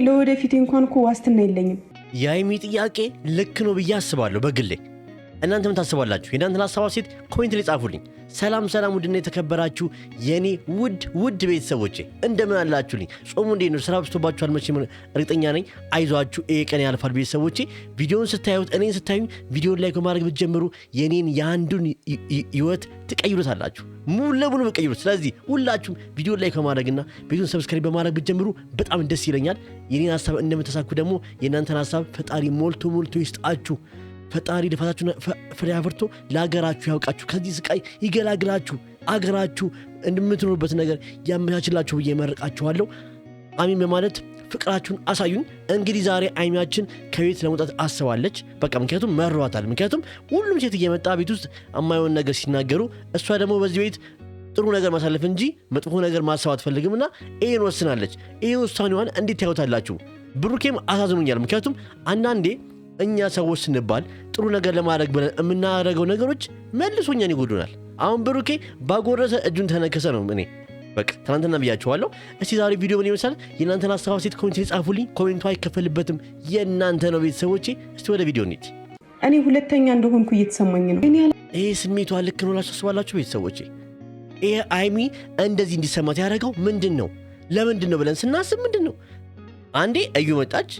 ለወደፊት እንኳን እኮ ዋስትና የለኝም። የሀይሚ ጥያቄ ልክ ነው ብዬ አስባለሁ በግሌ። እናንተ ምን ታስባላችሁ? የእናንተን ሀሳብ ሴት ኮሜንት ላይ ጻፉልኝ። ሰላም ሰላም፣ ውድና የተከበራችሁ የኔ ውድ ቤተሰቦቼ እንደምን አላችሁልኝ? ጾሙ እንዴት ነው? ስራ በዝቶባችኋል መቼም እርግጠኛ ነኝ። አይዟችሁ፣ ይሄ ቀን ያልፋል ቤተሰቦቼ። ቪዲዮውን ስታዩት እኔን ስታዩኝ ቪዲዮን ላይክ በማድረግ ብትጀምሩ የኔን የአንዱን ህይወት ትቀይሩታላችሁ፣ ሙሉ ለሙሉ ብትቀይሩት። ስለዚህ ሁላችሁም ቪዲዮን ላይክ በማድረግና ቤቱን ሰብስክራይብ በማድረግ ብትጀምሩ በጣም ደስ ይለኛል። የኔን ሀሳብ እንደምትሳኩ ደግሞ የእናንተን ሀሳብ ፈጣሪ ሞልቶ ይስጣችሁ። ፈጣሪ ልፋታችሁን ፍሬ አፍርቶ ለሀገራችሁ ያውቃችሁ፣ ከዚህ ስቃይ ይገላግላችሁ፣ አገራችሁ እንደምትኖሩበት ነገር ያመቻችላችሁ ብዬ መርቃችኋለሁ። አሚን በማለት ፍቅራችሁን አሳዩኝ። እንግዲህ ዛሬ አይሚያችን ከቤት ለመውጣት አስባለች። በቃ ምክንያቱም መሯታል። ምክንያቱም ሁሉም ሴት እየመጣ ቤት ውስጥ የማይሆን ነገር ሲናገሩ፣ እሷ ደግሞ በዚህ ቤት ጥሩ ነገር ማሳለፍ እንጂ መጥፎ ነገር ማሰብ አትፈልግምና ይሄን ወስናለች። ይሄ ውሳኔዋን እንዴት ታዩታላችሁ? ብሩኬም አሳዝኑኛል። ምክንያቱም አንዳንዴ እኛ ሰዎች ስንባል ጥሩ ነገር ለማድረግ ብለን የምናደርገው ነገሮች መልሶ እኛን ይጎዱናል። አሁን ብሩኬ ባጎረሰ እጁን ተነከሰ ነው። እኔ በቃ ትናንትና ብያችኋለሁ። እስቲ ዛሬ ቪዲዮ ምን ይመስላል? የእናንተን ሀሳብ ሴት ኮሜንት ላይ ጻፉልኝ። ኮሜንቱ አይከፈልበትም፣ የእናንተ ነው ቤተሰቦቼ። እስቲ ወደ ቪዲዮ እንሂድ። እኔ ሁለተኛ እንደሆንኩ እየተሰማኝ ነው። ይሄ ስሜቷ ልክ ነው ላችሁ ታስባላችሁ ቤተሰቦቼ? ይሄ አይሚ እንደዚህ እንዲሰማት ያደረገው ምንድን ነው? ለምንድን ነው ብለን ስናስብ ምንድን ነው? አንዴ እዩ መጣች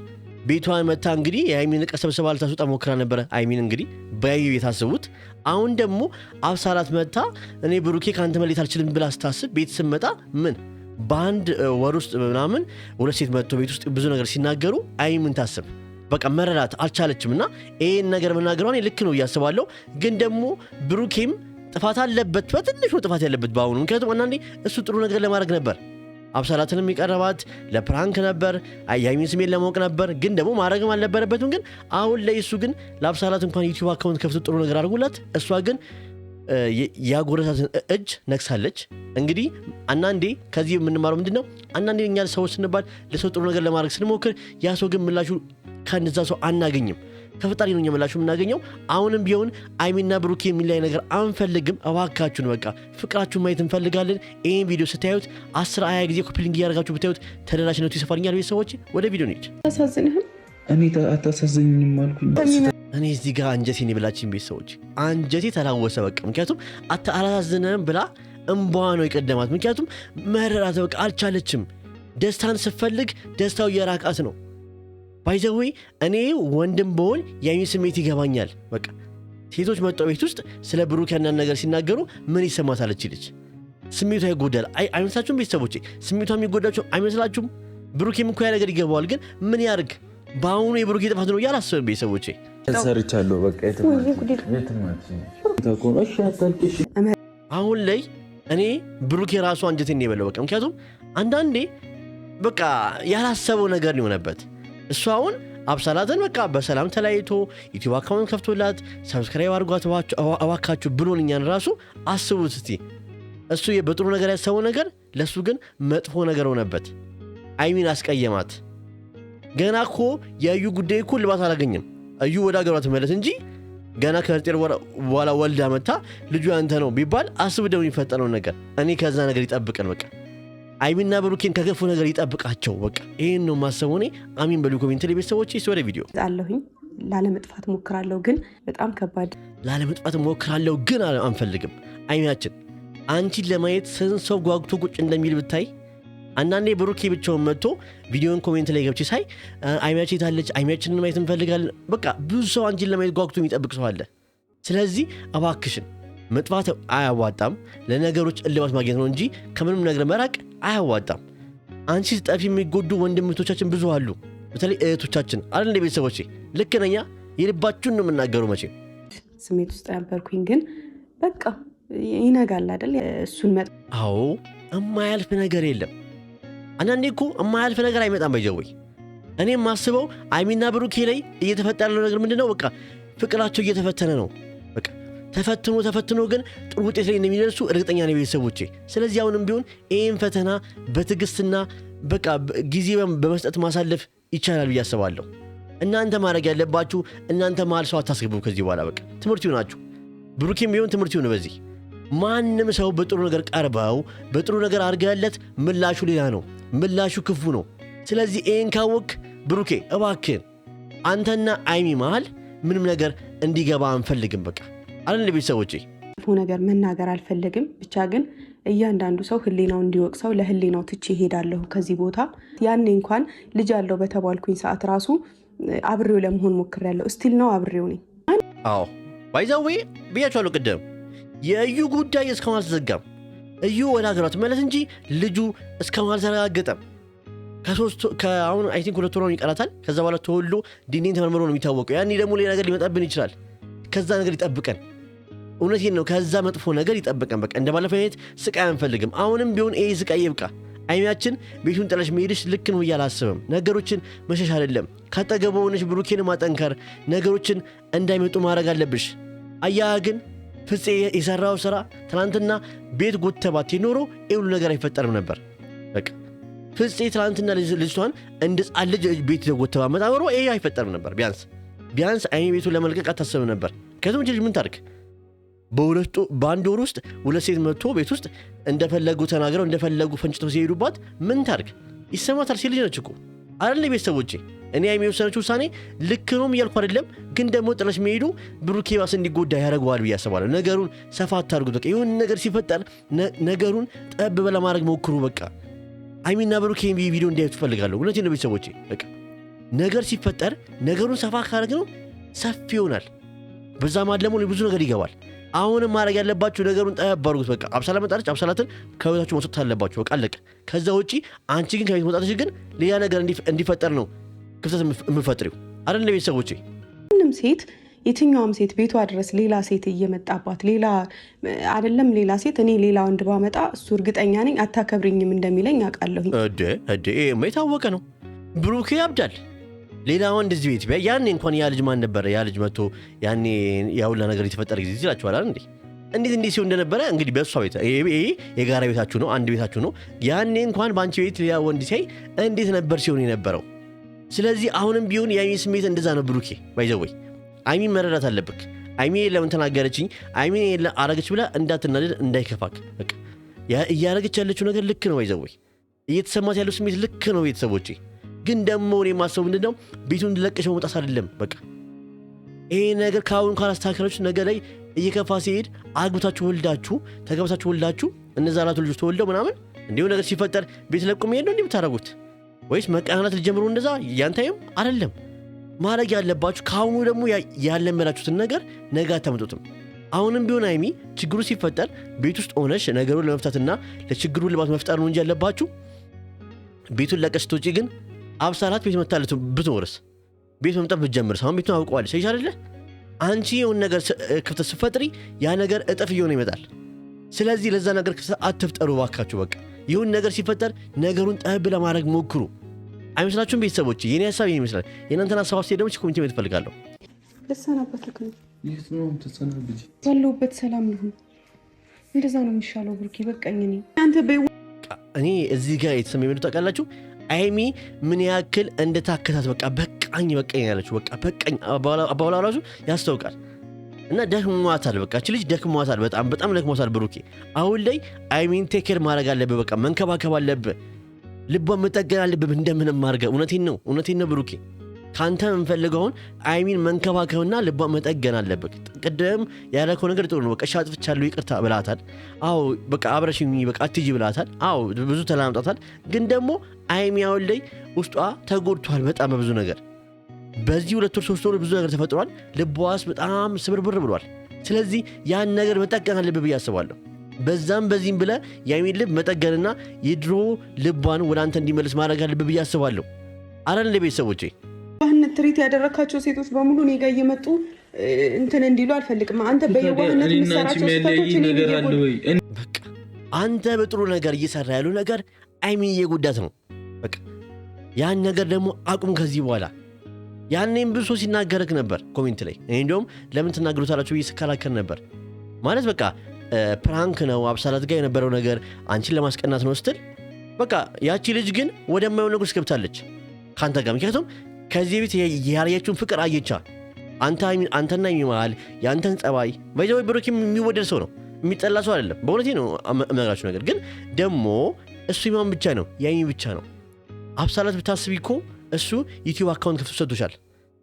ቤቷን መታ እንግዲህ የአይሚን ዕቃ ሰብስባ ልታስወጣ ሞክራ ነበረ። አይሚን እንግዲህ በያዩ ቤት አስቡት። አሁን ደግሞ አብሳላት መታ እኔ ብሩኬ ከአንተ መሌት አልችልም ብላ ስታስብ ቤት ስመጣ ምን በአንድ ወር ውስጥ ምናምን ሁለት ሴት መጥቶ ቤት ውስጥ ብዙ ነገር ሲናገሩ አይሚን ታስብ በቃ መረዳት አልቻለችም። እና ይህን ነገር መናገሯን ልክ ነው እያስባለሁ። ግን ደግሞ ብሩኬም ጥፋት አለበት፣ በትንሹ ጥፋት ያለበት በአሁኑ። ምክንያቱም አንዳንዴ እሱ ጥሩ ነገር ለማድረግ ነበር አብሳላትንም የቀረባት ለፕራንክ ነበር፣ የሀይሚን ስሜት ለማወቅ ነበር። ግን ደግሞ ማድረግም አልነበረበትም። ግን አሁን ላይ እሱ ግን ለአብሳላት እንኳን ዩቲዩብ አካውንት ከፍቶ ጥሩ ነገር አድርጉላት፣ እሷ ግን ያጎረሳትን እጅ ነክሳለች። እንግዲህ አንዳንዴ ከዚህ የምንማረው ምንድን ነው? አንዳንዴ እኛ ሰዎች ስንባል ለሰው ጥሩ ነገር ለማድረግ ስንሞክር ያ ሰው ግን ምላሹ ከእንዛ ሰው አናገኝም፣ ከፈጣሪ ነው ምላሹ የምናገኘው። አሁንም ቢሆን አይሚና ብሩኬ የሚላይ ነገር አንፈልግም። እባካችሁን በቃ ፍቅራችሁን ማየት እንፈልጋለን። ይህን ቪዲዮ ስታዩት 10-20 ጊዜ ኮፒ ሊንክ እያደረጋችሁ ብታዩት ተደራሽነቱ ይሰፋልኛል። ቤተሰቦች ወደ ቪዲዮ እንሂድ። አታሳዝንህም? እኔ አታሳዝኝም አልኩኝ። እኔ እዚህ ጋር አንጀቴን የብላችን ቤተሰቦች አንጀቴ ተላወሰ በቃ። ምክንያቱም አላሳዝንህም ብላ እንባዋ ነው የቀደማት። ምክንያቱም መረራት በቃ አልቻለችም። ደስታን ስትፈልግ ደስታው የራቃት ነው። ባይዘዌ እኔ ወንድም በሆን የአይሚ ስሜት ይገባኛል። በቃ ሴቶች መጣው ቤት ውስጥ ስለ ብሩክ ያንን ነገር ሲናገሩ ምን ይሰማታለች ልጅ? ስሜቷ ይጎዳል። አይመስላችሁም ቤተሰቦቼ? ስሜቷ የሚጎዳቸው አይመስላችሁም? ብሩኬም እኮ ያ ነገር ይገባዋል። ግን ምን ያርግ? በአሁኑ የብሩኬ ጥፋት ነው እያላስብም ቤተሰቦቼ ሰርቻለሁ። በቃ አሁን ላይ እኔ ብሩኬ ራሱ አንጀቴን ነው የበለው በቃ። ምክንያቱም አንዳንዴ በቃ ያላሰበው ነገር ነው የሆነበት። እሱ አሁን አብሳላትን በቃ በሰላም ተለያይቶ ዩቲዩብ አካውንት ከፍቶላት ሰብስክራይብ አድርጓት እባካችሁ ብሎን እኛን ራሱ አስቡት እስቲ። እሱ በጥሩ ነገር ያሰበው ነገር ለእሱ ግን መጥፎ ነገር ሆነበት። አይሚን አስቀየማት። ገና እኮ የእዩ ጉዳይ እኮ ልባት አላገኝም። እዩ ወደ አገሯ ትመለስ እንጂ ገና ከርጤር በኋላ ወልዳ መታ ልጁ ያንተ ነው ቢባል አስብ ደግሞ የሚፈጠረው ነገር። እኔ ከዛ ነገር ይጠብቀን በቃ። አይሚና ብሩኬን ከገፉ ነገር ይጠብቃቸው በቃ። ይሄን ነው ማሰቡ። እኔ አሚን በሉ ኮሜንት ላይ ቤተሰቦቼ። ወደ ቪዲዮ አለሁኝ። ላለመጥፋት ሞክራለሁ ግን በጣም ከባድ። ላለመጥፋት ሞክራለሁ ግን አንፈልግም። አይሚያችን አንቺን ለማየት ስንት ሰው ጓጉቶ ቁጭ እንደሚል ብታይ። አንዳንዴ ብሩኬ ብቻውን መጥቶ ቪዲዮን ኮሜንት ላይ ገብቼ ሳይ አይሚያችን የታለች? አይሚያችንን ማየት እንፈልጋለን። በቃ ብዙ ሰው አንቺን ለማየት ጓጉቶ የሚጠብቅ ሰው አለ። ስለዚህ እባክሽን መጥፋት አያዋጣም። ለነገሮች እልባት ማግኘት ነው እንጂ ከምንም ነገር መራቅ አያዋጣም። አንቺ ስጠፊ የሚጎዱ ወንድምቶቻችን ብዙ አሉ፣ በተለይ እህቶቻችን አይደል እንደ ቤተሰቦቼ። ልክ ነኛ? የልባችሁን ነው የምናገሩ። መቼ ስሜት ውስጥ ነበርኩኝ ግን በቃ ይነጋል አይደል? እሱን አዎ የማያልፍ ነገር የለም። አንዳንዴ እኮ የማያልፍ ነገር አይመጣም። ባይዘወይ እኔ የማስበው አይሚና ብሩኬ ላይ እየተፈጠረ ያለው ነገር ምንድነው? በቃ ፍቅራቸው እየተፈተነ ነው። በቃ ተፈትኖ ግን ጥሩ ውጤት ላይ እንደሚደርሱ እርግጠኛ ነኝ ቤተሰቦቼ። ስለዚህ አሁንም ቢሆን ይህን ፈተና በትዕግስትና በቃ ጊዜ በመስጠት ማሳለፍ ይቻላል ብዬ አስባለሁ። እናንተ ማድረግ ያለባችሁ እናንተ መሀል ሰው አታስገቡ። ከዚህ በኋላ በቃ ትምህርት ይሆናችሁ። ብሩኬም ቢሆን ትምህርት ይሆን። በዚህ ማንም ሰው በጥሩ ነገር ቀርበው በጥሩ ነገር አድርገለት ምላሹ ሌላ ነው። ምላሹ ክፉ ነው። ስለዚህ ይህን ካወቅ ብሩኬ እባክህን አንተና አይሚ መሃል ምንም ነገር እንዲገባ አንፈልግም። በቃ አለን ቤተሰቦቼ ነገር መናገር አልፈልግም። ብቻ ግን እያንዳንዱ ሰው ህሊናው እንዲወቅሰው ለህሊናው ትቼ እሄዳለሁ ከዚህ ቦታ። ያኔ እንኳን ልጅ አለው በተባልኩኝ ሰዓት ራሱ አብሬው ለመሆን ሞክሬያለሁ። ስቲል ነው አብሬው ነኝ። አዎ ባይዛዌ ብያቸዋለሁ ቅድም የእዩ ጉዳይ እስካሁን አልተዘጋም። እዩ ወደ ሀገሯ ትመለስ እንጂ ልጁ እስካሁን አልተረጋገጠም። አሁን አይ ቲንክ 2 ወር ይቀራታል። ከዛ በኋላ ተወልዶ ዲኔን ተመርምሮ ነው የሚታወቀው። ያኔ ደግሞ ሌላ ነገር ሊመጣብን ይችላል። ከዛ ነገር ይጠብቀን። እውነቴን ነው። ከዛ መጥፎ ነገር ይጠብቀን። በቃ እንደባለፈው አይነት ስቃይ አንፈልግም። አሁንም ቢሆን ይሄ ስቃይ ይብቃ። አይሚያችን ቤቱን ጥለሽ መሄድሽ ልክ ነው እያላስብም ነገሮችን መሸሽ አይደለም። ካጠገቡ ሆነሽ ብሩኬን ማጠንከር፣ ነገሮችን እንዳይመጡ ማድረግ አለብሽ። አያ ግን ፍፄ የሰራው ስራ ትናንትና ቤት ጎተባት ኖሮ ይሄ ሁሉ ነገር አይፈጠርም ነበር። በቃ ፍፄ ትናንትና ልጅቷን እንደ ጻን ልጅ ቤት ጎተባ መጣወሮ ይሄ አይፈጠርም ነበር። ቢያንስ አይሚ ቤቱን ለመልቀቅ አታስብ ነበር። ከዚህ ልጅ ምን ታርክ? በአንድ ወር ውስጥ 2 ሴት መጥቶ ቤት ውስጥ እንደፈለጉ ተናግረው እንደፈለጉ ፈንጭተው ሲሄዱባት ምን ታርክ? ይሰማታል። ሴት ልጅ ነች እኮ አይደል? ቤተሰቦቼ እኔ አይሚ የወሰነችው ውሳኔ ልክ ነውም እያልኩ አይደለም፣ ግን ደግሞ ጥለሽ መሄዱ ብሩኬ ባስ እንዲጎዳ ያደርገዋል ብዬ አስባለሁ። ነገሩን ሰፋ አታርጉት። በቃ ይሁን ነገር ሲፈጠር ነገሩን ጠብ ለማድረግ ሞክሩ። በቃ አይሚና ብሩኬ ቪዲዮ እንዲያዩት ፈልጋለሁ። እውነቴን ነው ቤተሰቦቼ። በቃ ነገር ሲፈጠር ነገሩን ሰፋ ካደረግ ነው ሰፊ ይሆናል። በዛ ማለት ደግሞ ብዙ ነገር ይገባል። አሁንም ማድረግ ያለባችሁ ነገሩን ጠብ አድርጉት። በቃ አብሳላት መጣለች፣ አብሳላትን ከቤታችሁ መውጣት አለባችሁ። በቃ አለቀ። ከዛ ውጪ አንቺ ግን ከቤት መውጣትሽ ግን ሌላ ነገር እንዲፈጠር ነው ክፍተት የምፈጥሪው አይደል? ቤተሰቦቼ ምንም ሴት የትኛውም ሴት ቤቷ ድረስ ሌላ ሴት እየመጣባት ሌላ አይደለም ሌላ ሴት እኔ ሌላ ወንድ ባመጣ እሱ እርግጠኛ ነኝ አታከብሪኝም እንደሚለኝ አውቃለሁ። የታወቀ ነው። ብሩኬ ያብዳል። ሌላ ወንድ እዚህ ቤት ያኔ እንኳን ያ ልጅ ማን ነበረ? ያ ልጅ መጥቶ ያኔ ያውላ ነገር የተፈጠረ ጊዜ ይላችኋል አይደል? እንዴት ሲሆን እንደነበረ እንግዲህ በእሷ ቤት ይሄ የጋራ ቤታችሁ ነው፣ አንድ ቤታችሁ ነው። ያኔ እንኳን በአንቺ ቤት ያ ወንድ ሲያይ እንዴት ነበር ሲሆን የነበረው? ስለዚህ አሁንም ቢሆን የአይሚ ስሜት እንደዛ ነው። ብሩኬ ባይዘወይ አይሚ መረዳት አለብክ። አይሚ ለምን ተናገረችኝ፣ አይሚ አረገች ብላ እንዳትናደድ እንዳይከፋክ። በቃ እያረገች ያለችው ነገር ልክ ነው። ባይዘወይ እየተሰማት ያለው ስሜት ልክ ነው። ቤተሰቦቼ ግን ደግሞ እኔ የማስበው ምንድነው ቤቱን ለቀሽ መውጣት አይደለም። በቃ ይሄ ነገር ካሁን ካላስተካከለች ነገ ላይ እየከፋ ሲሄድ አግብታችሁ ወልዳችሁ ተጋብታችሁ ወልዳችሁ እነዛ አራት ልጆች ተወልደው ምናምን እንዲሁ ነገር ሲፈጠር ቤት ለቁ መሄድ ነው እንደምታረጉት ወይስ መቃናት ልጀምሩ? እንደዛ ያንታየም አይደለም ማድረግ ያለባችሁ። ካሁኑ ደግሞ ያለመዳችሁትን ነገር ነገ አታመጡትም። አሁንም ቢሆን አይሚ ችግሩ ሲፈጠር ቤት ውስጥ ሆነሽ ነገሩን ለመፍታትና ለችግሩ ልባት መፍጠር ነው እንጂ ያለባችሁ ቤቱን ለቀሽ ስትወጪ ግን አብሳላት ቤት መታለት ብትኖርስ ቤት መምጣት ብትጀምርስ? አሁን ቤቱን አውቀዋለሽ አይደለ? አንቺ የሆነ ነገር ክፍተት ስትፈጥሪ ያ ነገር እጥፍ እየሆነ ይመጣል። ስለዚህ ለዛ ነገር ክፍተት አትፍጠሩ ባካችሁ። በቃ ይሁን ነገር ሲፈጠር ነገሩን ጠብ ለማድረግ ሞክሩ። አይመስላችሁም ቤተሰቦች? የኔ ሐሳብ ይሄን ይመስላል። የእናንተን ሐሳብ አስተያየት ደግሞ ኮሜንት ላይ እፈልጋለሁ። ልሰናበትክ ነው። የት ነው ተሰናብጂ? ባለሁበት ሰላም ይሁን። እንደዛ ነው የሚሻለው ብሩኬ። በቃኝ እኔ እዚህ ጋር የተሰማኝ ምንድነው ታውቃላችሁ? አይሚ ምን ያክል እንደታከታት በቃ በቃኝ ያለችው በቃ በቃኝ አባባሏ ራሱ ያስታውቃል። እና ደክሟታል። በቃ እቺ ልጅ ደክሟታል፣ በጣም ደክሟታል። ብሩኬ አሁን ላይ አይሚን ቴክ ኬር ማድረግ አለብህ። በቃ መንከባከብ አለብህ። ልቧን መጠገን አለብህ እንደምንም አድርገህ። እውነቴን ነው ብሩኬ። ካንተ የምንፈልገውን አይሚን መንከባከብና ልቧን መጠገን አለብህ። ቅድም ያደረከው ነገር ጥሩ ነው። በቃ አጥፍቻለሁ ይቅርታ ብላታል። አዎ በቃ አብረሽኝ በቃ አትጂ ብላታል። አዎ ብዙ ተላምጣታል። ግን ደግሞ አይሚ አሁን ላይ ውስጧ ተጎድቷል በጣም በብዙ ነገር። በዚህ 2 ወር 3 ወር ብዙ ነገር ተፈጥሯል። ልቧስ በጣም ስብርብር ብሏል። ስለዚህ ያን ነገር መጠገን አለብህ ብዬ አስባለሁ። በዛም በዚህም ብለህ የአይሚን ልብ መጠገንና የድሮ ልቧን ወደ አንተ እንዲመለስ ማድረግ አለብህ ብዬ አስባለሁ። አረን ለቤተሰቦቼ የዋህነት ትሪት ያደረካቸው ሴቶች በሙሉ እኔ ጋር እየመጡ እንትን እንዲሉ አልፈልግም። አንተ በየዋህነት የምትሰራቸው ሴቶች ነገር አለ ወይ? በቃ አንተ በጥሩ ነገር እየሰራ ያለው ነገር አይሚን እየጎዳት ነው። በቃ ያን ነገር ደግሞ አቁም ከዚህ በኋላ። ያኔም ብዙ ሰው ሲናገርክ ነበር ኮሜንት ላይ። እኔ እንደውም ለምን ትናገሩታላችሁ ብዬ ስከላከል ነበር። ማለት በቃ ፕራንክ ነው አብሳላት ጋር የነበረው ነገር አንቺን ለማስቀናት ነው ስትል፣ በቃ ያቺ ልጅ ግን ወደማይሆን ነገር ገብታለች ካንተ ጋር። ምክንያቱም ከዚህ ቤት ያለችውን ፍቅር አየቻ። አንተና የሚማል ያንተን ጸባይ ባይዘው ብሩክ የሚወደድ ሰው ነው፣ የሚጠላ ሰው አይደለም። በእውነቴ ነው የምነግራችሁ ነገር። ግን ደግሞ እሱ ይማን ብቻ ነው ያይሚ ብቻ ነው። አብሳላት ብታስቢ እኮ እሱ ዩቲዩብ አካውንት ከፍቶ ሰጥቶሻል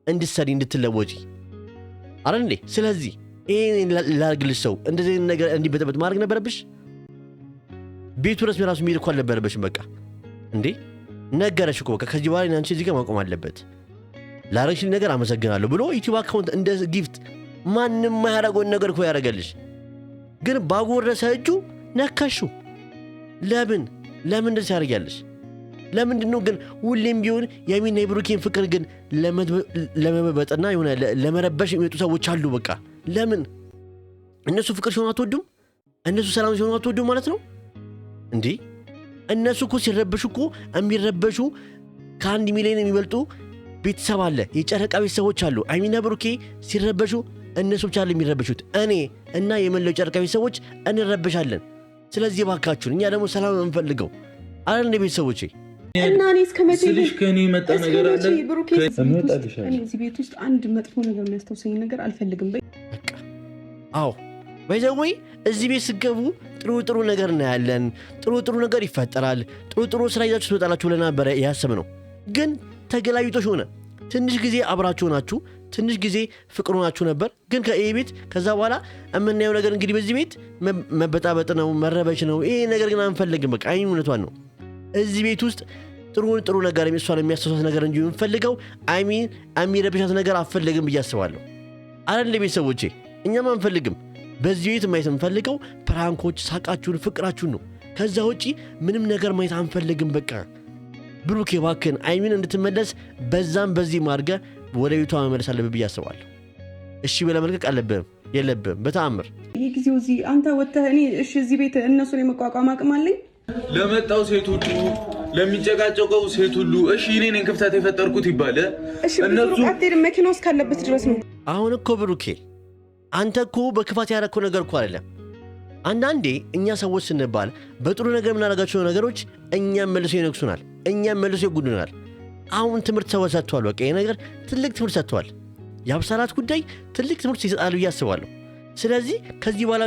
እንድትሰሪ እንድትለወጪ አይደል እንዴ? ስለዚህ ይሄን ላርግልሽ ሰው እንደዚህ ነገር እንዲበጠበጥ ማድረግ ነበረብሽ? ቤቱ ድረስ ራሱ የሚል እኮ አልነበረብሽም። በቃ እንዴ ነገረሽ እኮ በቃ ከዚህ በኋላ አንቺ እዚህ ጋር ማቆም አለበት ላረግሽልኝ ነገር አመሰግናለሁ ብሎ ዩቲዩብ አካውንት እንደ ጊፍት ማንም ማያረገውን ነገር እኮ ያደርገልሽ። ግን ባጎረሰ እጁ ነካሹ። ለምን እንደዚህ ያደርጋለሽ? ለምንድነው ግን ሁሌም ቢሆን የሚና የብሩኬን ፍቅር ግን ለመበጠና የሆነ ለመረበሽ የሚመጡ ሰዎች አሉ። በቃ ለምን እነሱ ፍቅር ሲሆኑ አትወዱም? እነሱ ሰላም ሲሆኑ አትወዱም ማለት ነው እንዴ? እነሱ እኮ ሲረበሹ እኮ የሚረበሹ ከ1 ሚሊዮን የሚበልጡ ቤተሰብ አለ፣ የጨረቃ ቤተሰቦች አሉ። አይሚና ብሩኬ ሲረበሹ እነሱ ብቻ አይደለም የሚረበሹት፣ እኔ እና የመላው ጨረቃ ቤተሰቦች እንረበሻለን። ስለዚህ ባካችሁን እኛ ደግሞ ሰላም እንፈልገው አይደል እንደ ቤተሰቦቼ። እና እኔ እስከመቼ ስልሽ ከኔ መጣ ነገር አለ ብሩኬ እኔ እዚህ ቤት ውስጥ አንድ መጥፎ ነገር የሚያስታውሰኝ ነገር አልፈልግም። በቃ አዎ ወይ እዚህ ቤት ስገቡ ጥሩ ነገር እናያለን፣ ጥሩ ነገር ይፈጠራል፣ ጥሩ ስራ ይዛችሁ ትመጣላችሁ ብለን ነበር ያሰብነው። ግን ተገላቢጦሽ ሆነ። ትንሽ ጊዜ አብራችሁ ናችሁ፣ ትንሽ ጊዜ ፍቅሩ ናችሁ ነበር። ግን ከይሄ ቤት ከዛ በኋላ የምናየው ነገር እንግዲህ በዚህ ቤት መበጣበጥ ነው፣ መረበሽ ነው። ይሄ ነገር ግን አንፈልግም። በቃ አይን እውነቷን ነው። እዚህ ቤት ውስጥ ጥሩ ነገር እሷን የሚያስተሳስት ነገር እንጂ የምንፈልገው አይሚን የሚረብሻት ነገር አፈልግም ብዬ አስባለሁ። አይደል ቤተሰቦቼ? እኛም አንፈልግም። በዚህ ቤት ማየት የምንፈልገው ፕራንኮች፣ ሳቃችሁን፣ ፍቅራችሁን ነው። ከዛ ውጪ ምንም ነገር ማየት አንፈልግም። በቃ ብሩኬ እባክህን አይሚን እንድትመለስ በዛም በዚህ ማርገ ወደ ቤቷ መመለስ አለብህ ብዬ አስባለሁ። እሺ ብለህ መልቀቅ አለብህም የለብህም በተአምር። ይሄ ጊዜው እዚህ አንተ ወጥተህ እኔ እሺ እዚህ ቤት እነሱን የመቋቋም አቅም አለኝ ለመጣው ሴት ሁሉ ለሚጨቃጨቀው ሴት ሁሉ እሺ እኔ ነኝ ክፍተት የፈጠርኩት ይባል። እሺ እነሱ አትሄድም መኪና ውስጥ ካለበት ድረስ ነው። አሁን እኮ ብሩኬ አንተ እኮ በክፋት ያደረከው ነገር እኮ አይደለም። አንዳንዴ እኛ ሰዎች ስንባል በጥሩ ነገር የምናደርጋቸው ነገሮች እኛም መልሶ ይነክሱናል፣ እኛም መልሶ ይጉዱናል። አሁን ትምህርት ሰጥቷል። በቃ ይሄ ነገር ትልቅ ትምህርት ሰጥቷል። የአብሳላት ጉዳይ ትልቅ ትምህርት ይሰጣል ብዬ አስባለሁ። ስለዚህ ከዚህ በኋላ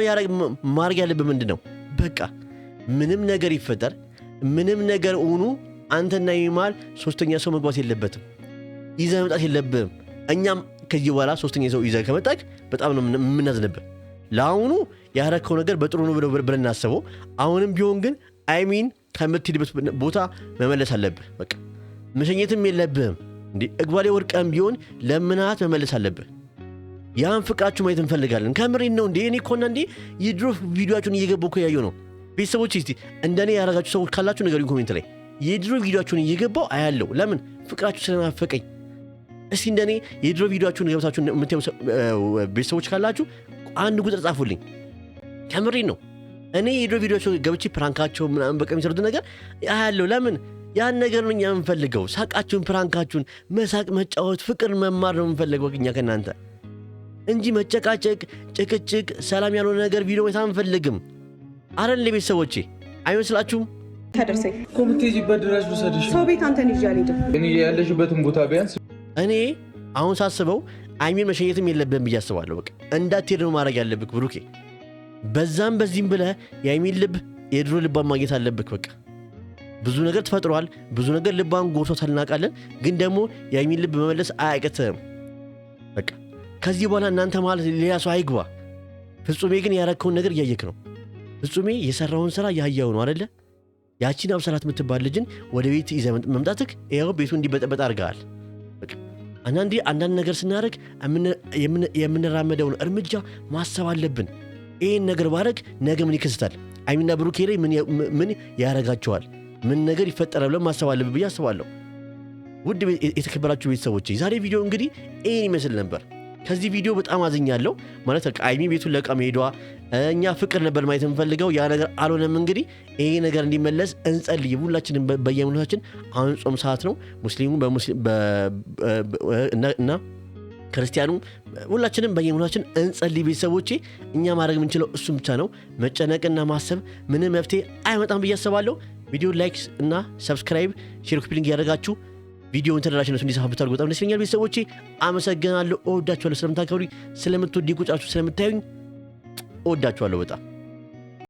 ማድረግ ያለብህ ምንድን ነው? በቃ ምንም ነገር ይፈጠር ምንም ነገር ሆኑ አንተና ይማል ሶስተኛ ሰው መግባት የለበትም፣ ይዘህ መምጣት የለብህም። እኛም ከዚህ በኋላ ሶስተኛ ሰው ይዘህ ከመጣክ በጣም ነው የምናዝንብህ። ለአሁኑ ያረከው ነገር በጥሩ ነው ብለን እናስበው። አሁንም ቢሆን ግን አይሚን ከምትሄድበት ቦታ መመለስ አለብህ። በቃ መሸኘትም የለብህም። እንዴ እግባሌ ወርቀም ቢሆን ለምናት መመለስ አለብህ። ያን ፍቅራችሁ ማየት እንፈልጋለን። ከምሬን ነው እንዴ። እኔ እኮና እንዴ የድሮ ቪዲዮአችሁን እየገባሁ እኮ ያየሁ ነው። ቤተሰቦች እስቲ እንደኔ ያረጋችሁ ሰዎች ካላችሁ ንገሩኝ ኮሜንት ላይ። የድሮ ቪዲዮአችሁን እየገባሁ አያለሁ። ለምን? ፍቅራችሁ ስለናፈቀኝ። እስቲ እንደኔ የድሮ ቪዲዮአችሁን ገብታችሁ የምታዩ ቤተሰቦች ካላችሁ አንድ ቁጥር ጻፉልኝ። ከምሬን ነው። እኔ የድሮ ቪዲዮአችሁን ገብቼ ፕራንካቸው ምናምን በቃ የሚሰሩት ነገር አያለሁ። ለምን? ያን ነገር ነው እኛ የምንፈልገው። ሳቃችሁን፣ ፕራንካችሁን፣ መሳቅ፣ መጫወት፣ ፍቅር መማር ነው የምንፈልገው እኛ ከእናንተ እንጂ መጨቃጨቅ፣ ጭቅጭቅ፣ ሰላም ያልሆነ ነገር ቪዲዮ ማየት አንፈልግም። አረን ለቤተሰቦቼ አይመስላችሁም? ታደርሰኝ ኮምቴጂበት ድረስ ወሰድሽ ሰው ቤት አንተን ይዤ አልሄድም። እኔ ያለሽበትን ቦታ ቢያንስ እኔ አሁን ሳስበው አይሚን መሸኘትም የለብህም ብዬ አስባለሁ። በቃ እንዳትሄድ ነው ማድረግ ያለብህ ብሩኬ። በዛም በዚህም ብለህ የአይሚን ልብ የድሮ ልባን ማግኘት አለብህ። በቃ ብዙ ነገር ተፈጥሯል፣ ብዙ ነገር ልባን ጎርሶታል እናውቃለን። ግን ደግሞ የአይሚን ልብ መመለስ አያቅትህም። በቃ ከዚህ በኋላ እናንተ ማለት ሌላ ሰው አይግባ። ፍጹሜ ግን ያረከውን ነገር እያየክ ነው። ፍጹሜ የሰራውን ስራ ያያው ነው አይደለ? ያቺን አብሳላት የምትባል ልጅን ወደ ቤት ይዘህ መምጣትክ ይኸው ቤቱ እንዲበጠበጥ አድርገሃል። በቃ አንዳንድ ነገር ስናደርግ የምንራመደውን እርምጃ ማሰብ አለብን። ይህን ነገር ባረግ ነገ ምን ይከሰታል? አይሚና ብሩኬ ላይ ምን ያረጋቸዋል? ምን ነገር ይፈጠራል ብለን ማሰብ አለብን ብዬ አስባለሁ። ውድ የተከበራችሁ ቤተሰቦች ዛሬ ቪዲዮ እንግዲህ ይህን ይመስል ነበር። ከዚህ ቪዲዮ በጣም አዝኛለሁ። ማለት አይሚ ቤቱን ለቃ መሄዷ እኛ ፍቅር ነበር ማየት የምንፈልገው፣ ያ ነገር አልሆነም። እንግዲህ ይሄ ነገር እንዲመለስ እንጸልይ ሁላችንም በየእምነታችን። አሁን ጾም ሰዓት ነው። ሙስሊሙ እና ክርስቲያኑ ሁላችንም በየእምነታችን እንጸልይ። ቤተሰቦቼ እኛ ማድረግ የምንችለው እሱም ብቻ ነው። መጨነቅና ማሰብ ምንም መፍትሄ አይመጣም ብዬ አስባለሁ። ቪዲዮ ላይክ እና ሰብስክራይብ፣ ሼር፣ ኮፒሊንግ ያደረጋችሁ ቪዲዮውን ተደራሽነቱ እንዲሰፋ ብታደርጉ በጣም ደስ ይለኛል። ቤተሰቦቼ አመሰግናለሁ። እወዳችኋለሁ። ስለምታከብሩኝ፣ ስለምትወዱኝ፣ ቁጫችሁ ስለምታዩኝ እወዳችኋለሁ በጣም።